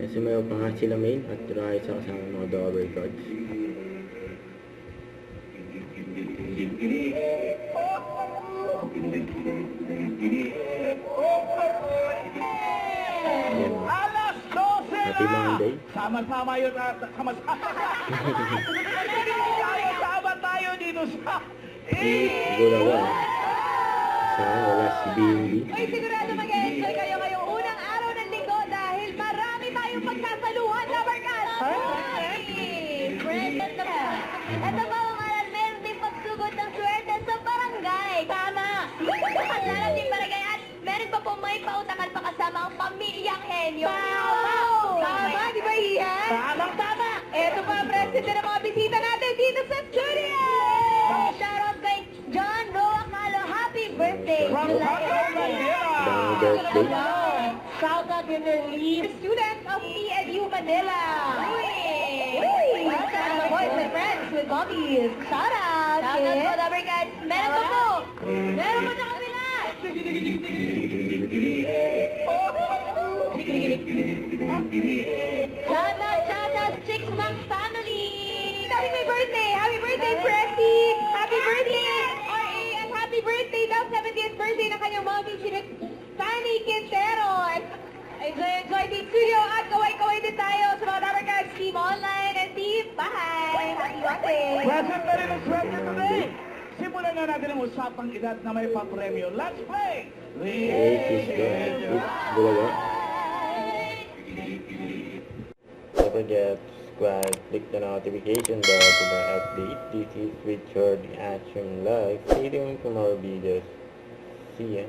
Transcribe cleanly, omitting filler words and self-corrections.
Sumayaw pa nga sila main at Rice sa kasama mga double cards. Alas 12 Happy Monday. Sama-sama yun sama tayo dito sa Gulawa. Sana wala si Bindi. Ay, sigurado mag-enjoy kayo ngayong unang araw ng linggo dahil marami tayong pagsasaluhan na barkas. Friend, ito ba mga aral, meron din pagsugod ng swerte sa barangay. Tama. At lalating barangay at meron pa po may pautakan pa kasama ang pamilyang henyo. Tama, di ba iyan? Tamang-tama. Ito pa ang president ng mga bisita natin dito sa studio. Shoutout kay John Noah Malo. Happy birthday. From Hotdog Manila. Bang birthday. Shoutout to the lead student of PNU Manila. Welcome to Boys and Friends with Mommies. Shoutout. Shoutout po, Dabber Guys. Meron pa po. Meron pa sa kabila. Shoutout, Chicks Monk Family. Happy may birthday. Happy birthday, Pressy. Happy birthday, RA. And happy birthday daw, 70th birthday ng kanyang mommy, si Fanny Quintero. Enjoy the studio at kaway-kaway din tayo sa mga Dabber Guys team online and team bahay. Happy birthday. Present na rin ang swerte today. Simulan na natin ang usapang edad na may papremyo. Let's play! Gulawa. Don't forget to subscribe, click the notification bell for my update. This is Richard Ashram Live. Stay tuned for more videos. See ya.